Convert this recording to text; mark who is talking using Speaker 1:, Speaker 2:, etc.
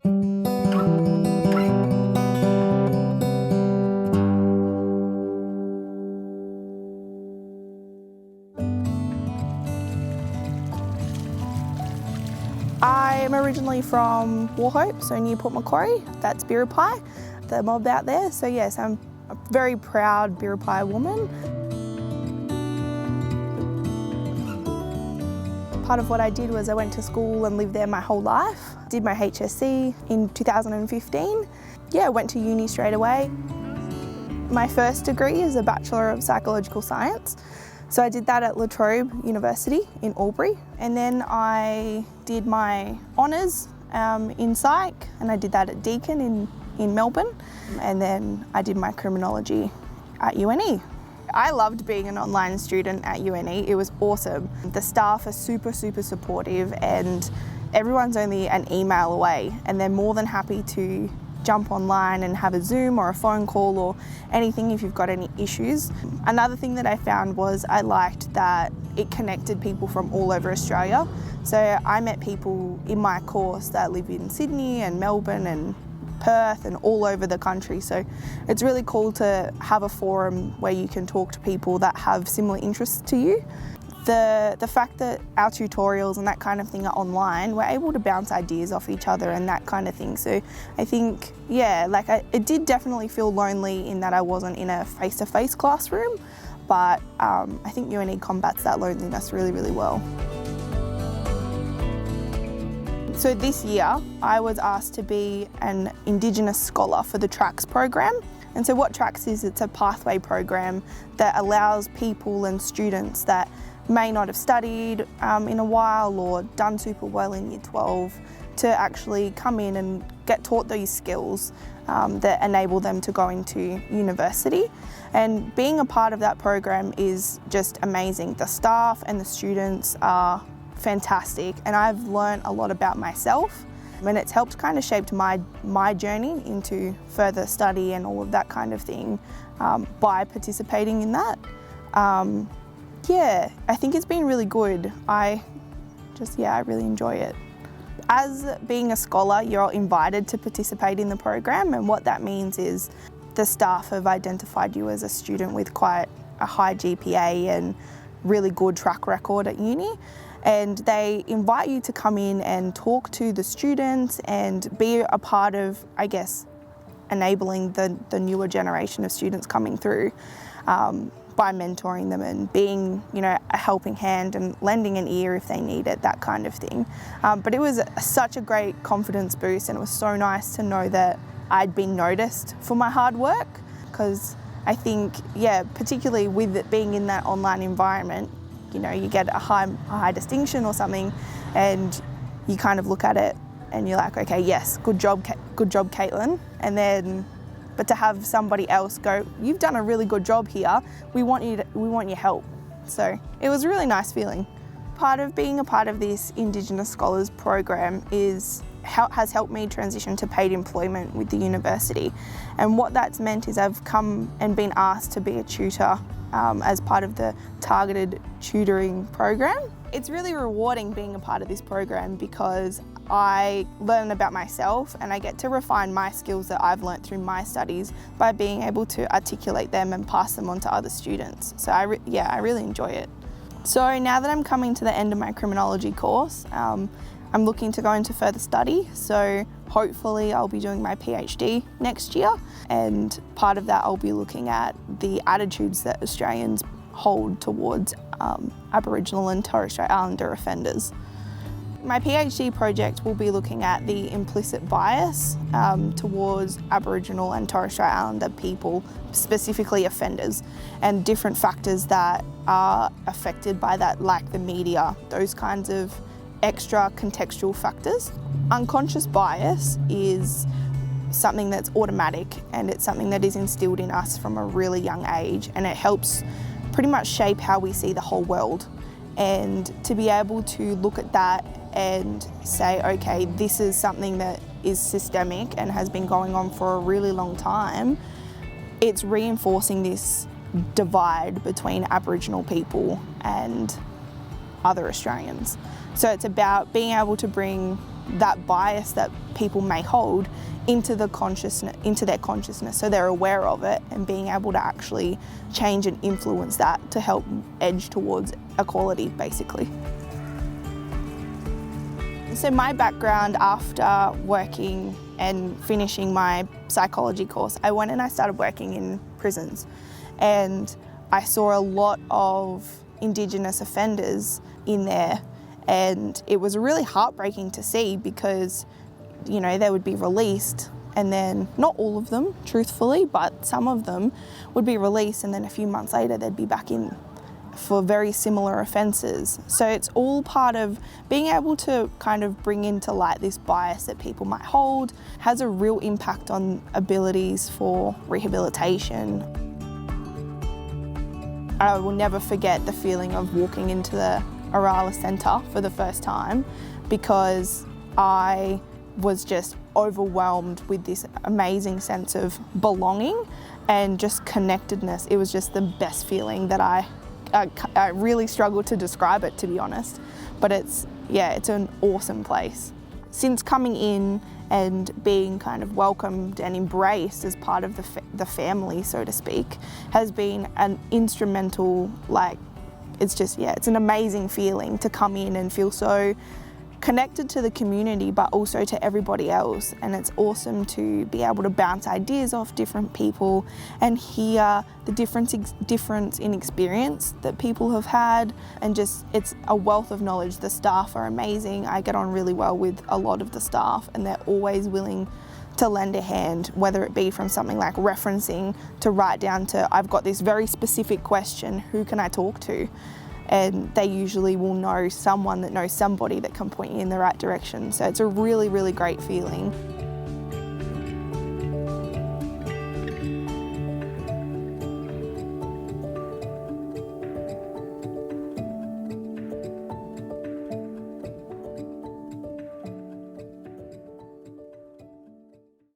Speaker 1: I'm originally from Wauchope, so near Port Macquarie. That's Biripi, the mob out there. So yes, I'm a very proud Biripi woman. Part of what I did was I went to school and lived there my whole life. Did my HSC in 2015. Yeah, went to uni straight away. My first degree is a Bachelor of Psychological Science. So I did that at La Trobe University in Albury, and then I did my honours in psych, and I did that at Deakin in Melbourne, and then I did my criminology at UNE. I loved being an online student at UNE. It was awesome. The staff are super supportive, and everyone's only an email away, and they're more than happy to jump online and have a Zoom or a phone call or anything if you've got any issues. Another thing that I found was I liked that it connected people from all over Australia. So I met people in my course that live in Sydney and Melbourne and Perth and all over the country. So it's really cool to have a forum where you can talk to people that have similar interests to you. The fact that our tutorials and that kind of thing are online, we're able to bounce ideas off each other and that kind of thing. So I think, yeah, it did definitely feel lonely in that I wasn't in a face-to-face classroom, but I think UNE combats that loneliness really well. So this year, I was asked to be an Indigenous scholar for the TRACS program. And so what TRACS is, it's a pathway program that allows people and students that may not have studied in a while or done super well in Year 12 to actually come in and get taught these skills that enable them to go into university. And being a part of that program is just amazing. The staff and the students are fantastic, and I've learned a lot about myself, and it's helped kind of shape my journey into further study and all of that kind of thing by participating in that. Yeah, I think it's been really good. I really enjoy it. As being a scholar, you're invited to participate in the program, and what that means is the staff have identified you as a student with quite a high GPA and really good track record at uni, and they invite you to come in and talk to the students and be a part of, I guess, enabling the newer generation of students coming through. By mentoring them and being, a helping hand and lending an ear if they need it, that kind of thing. But it was such a great confidence boost, and it was so nice to know that I'd been noticed for my hard work, because I think, particularly with it being in that online environment, you get a high distinction or something, and you kind of look at it and you're like, okay, yes, good job, Caitlin, and then. But to have somebody else go, you've done a really good job here, we want your help. So it was a really nice feeling. Part of being a part of this Indigenous Scholars program has helped me transition to paid employment with the university. And what that's meant is I've come and been asked to be a tutor as part of the targeted tutoring program. It's really rewarding being a part of this program because I learn about myself and I get to refine my skills that I've learnt through my studies by being able to articulate them and pass them on to other students. So I really enjoy it. So now that I'm coming to the end of my criminology course, I'm looking to go into further study. So hopefully I'll be doing my PhD next year, and part of that I'll be looking at the attitudes that Australians hold towards Aboriginal and Torres Strait Islander offenders. My PhD project will be looking at the implicit bias towards Aboriginal and Torres Strait Islander people, specifically offenders, and different factors that are affected by that, like the media, those kinds of extra contextual factors. Unconscious bias is something that's automatic, and it's something that is instilled in us from a really young age, and it helps pretty much shape how we see the whole world. And to be able to look at that and say, okay, this is something that is systemic and has been going on for a really long time, it's reinforcing this divide between Aboriginal people and other Australians. So it's about being able to bring that bias that people may hold into their consciousness, so they're aware of it and being able to actually change and influence that to help edge towards equality, basically. So my background, after working and finishing my psychology course, I went and I started working in prisons, and I saw a lot of Indigenous offenders in there, and it was really heartbreaking to see because, you know, they would be released and then, not all of them, truthfully, but some of them would be released and then a few months later they'd be back in for very similar offences. So it's all part of being able to kind of bring into light this bias that people might hold, has a real impact on abilities for rehabilitation. I will never forget the feeling of walking into the Oorala Centre for the first time, because I was just overwhelmed with this amazing sense of belonging and just connectedness. It was just the best feeling that I really struggle to describe it, to be honest, but it's an awesome place. Since coming in and being kind of welcomed and embraced as part of the family, so to speak, has been an instrumental, it's an amazing feeling to come in and feel so connected to the community, but also to everybody else. And it's awesome to be able to bounce ideas off different people and hear the difference in experience that people have had, and just, it's a wealth of knowledge. The staff are amazing. I get on really well with a lot of the staff, and they're always willing to lend a hand, whether it be from something like referencing to right down to, I've got this very specific question, who can I talk to? And they usually will know someone that knows somebody that can point you in the right direction. So it's a really, really great feeling.